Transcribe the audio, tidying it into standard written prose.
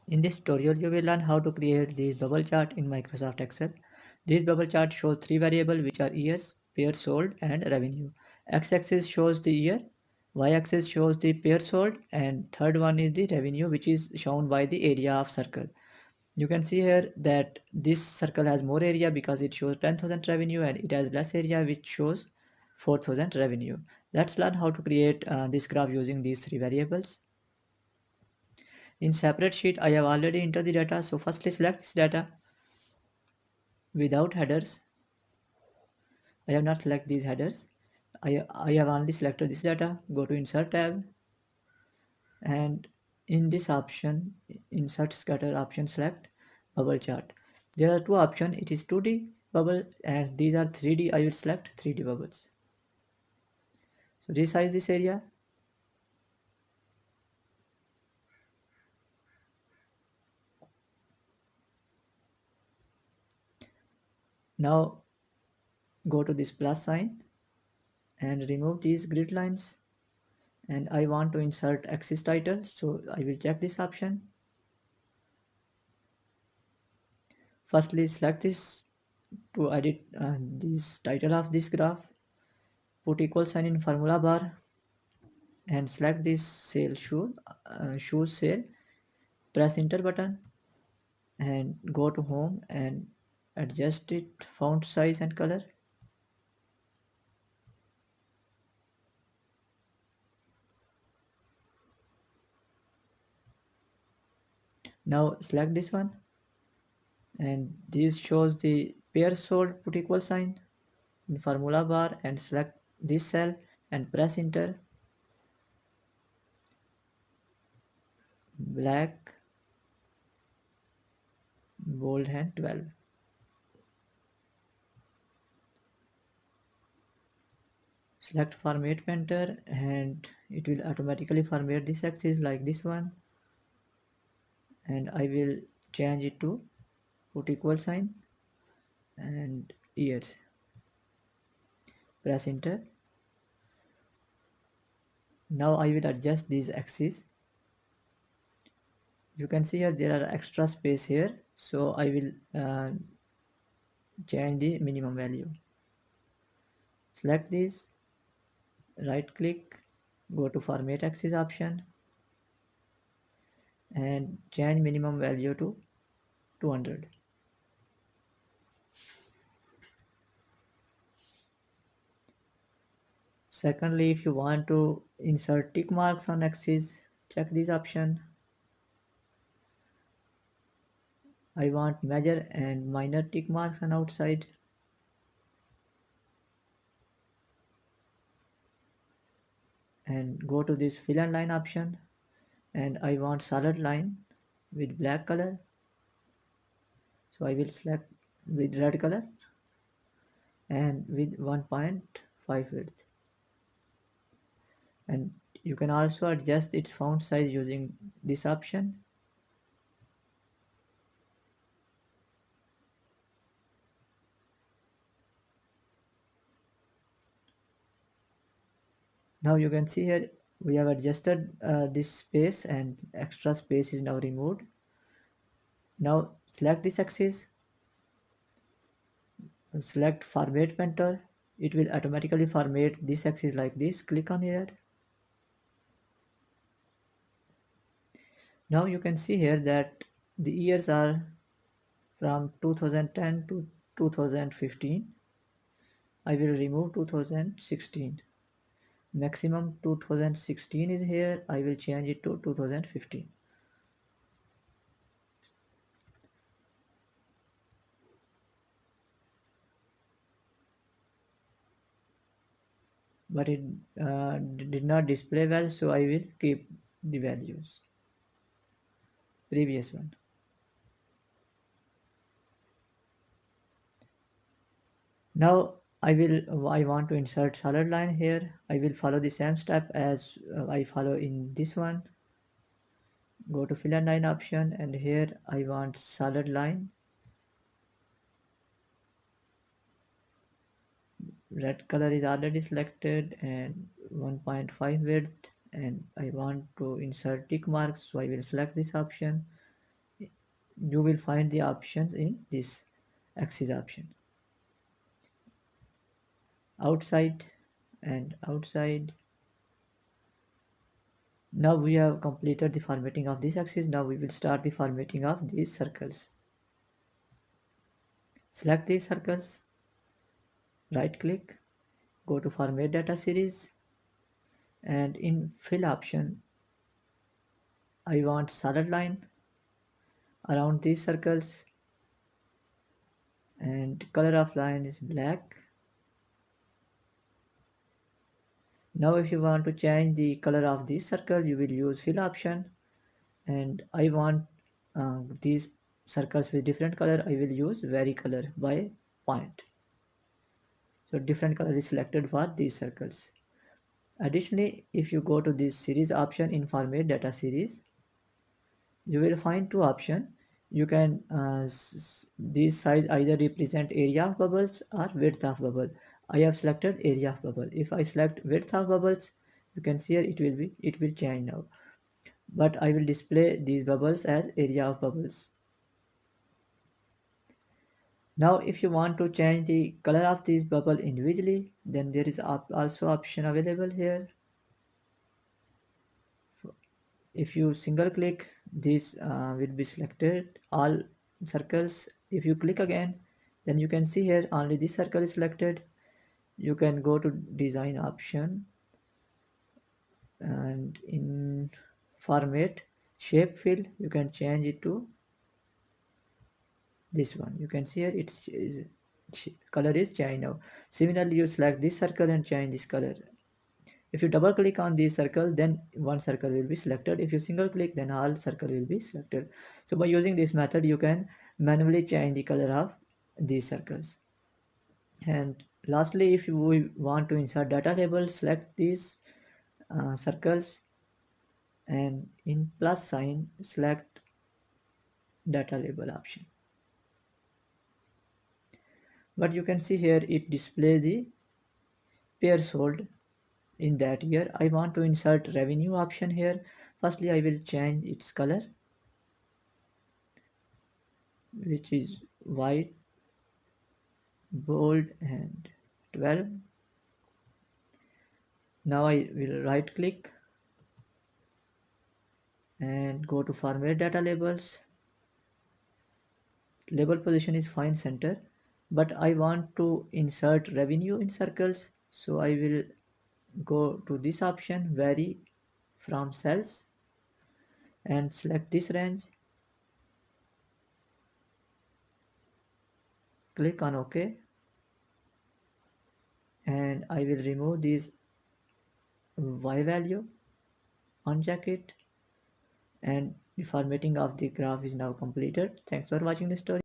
In this tutorial, you will learn how to create this bubble chart in Microsoft Excel. This bubble chart shows three variables which are years, pairs sold, and revenue. X-axis shows the year, Y-axis shows the pairs sold, and third one is the revenue, which is shown by the area of circle. You can see here that this circle has more area because it shows 10,000 revenue, and it has less area which shows 4,000 revenue. Let's learn how to create this graph using these three variables. In separate sheet, I have already entered the data. So firstly select this data without headers. I have not selected these headers. I have only selected this data. Go to insert tab, and in this option, insert scatter option, select bubble chart. There are two options. It is 2D bubble and these are 3D. I will select 3D bubbles. So resize this area. Now go to this plus sign and remove these grid lines, and I want to insert axis title, so I will check this option. Firstly select this to edit this title of this graph, put equal sign in formula bar and select this cell shoes cell, press enter button and go to home and adjust it font size and color. Now select this one, and this shows the pair sold, put equal sign in formula bar and select this cell and press enter. Black, bold and 12. Select format painter and it will automatically format this axis like this one, and I will change it to put equal sign and years. Press enter. Now I will adjust these axes. You can see here there are extra space here, so I will change the minimum value. Select this, right click, go to format axis option and change minimum value to 200. Secondly, if you want to insert tick marks on axis, check this option. I want major and minor tick marks on outside. And go to this fill and line option, and I want solid line with black color, so I will select with red color and with 1.5 width, and you can also adjust its font size using this option. Now you can see here we have adjusted this space and extra space is now removed. Now select this axis, select format painter. It will automatically format this axis like this. Click on here. Now you can see here that the years are from 2010 to 2015. I will remove 2016. Maximum 2016 is here. I will change it to 2015. But it did not display well, so I will keep the values. Previous one. Now I want to insert solid line here. I will follow the same step as I follow in this one. Go to fill and line option, and here I want solid line. Red color is already selected and 1.5 width, and I want to insert tick marks, so I will select this option you will find the options in this axis option, outside and outside. Now we have completed the formatting of this axis. Now we will start the formatting of these circles. Select these circles, right click, go to format data series, and in fill option I want solid line around these circles, and color of line is black. Now if you want to change the color of this circle, you will use fill option, and I want these circles with different color. I will use vary color by point, so different color is selected for these circles. Additionally, if you go to this series option in format data series, you will find two options. You can these size either represent area of bubbles or width of bubble. I have selected area of bubble. If I select width of bubbles, you can see here it will change now, but I will display these bubbles as area of bubbles. Now if you want to change the color of this bubble individually, then there is also option available here. If you single click, this will be selected all circles. If you click again, then you can see here only this circle is selected. You can go to design option, and in format shape fill you can change it to this one. You can see here its color is changed now. Similarly, you select this circle and change this color. If you double click on this circle, then one circle will be selected. If you single click, then all circle will be selected. So by using this method, you can manually change the color of these circles. And lastly, if you want to insert data labels, select these circles, and in plus sign select data label option. But you can see here it displays the pair sold in that year. I want to insert revenue option here. Firstly, I will change its color, which is white, bold, and 12. Now I will right click and go to format data labels. Label position is find center, but I want to insert revenue in circles, so I will go to this option, vary from cells, and select this range. Click on OK, and I will remove this Y value, uncheck it, and the formatting of the graph is now completed. Thanks for watching the story.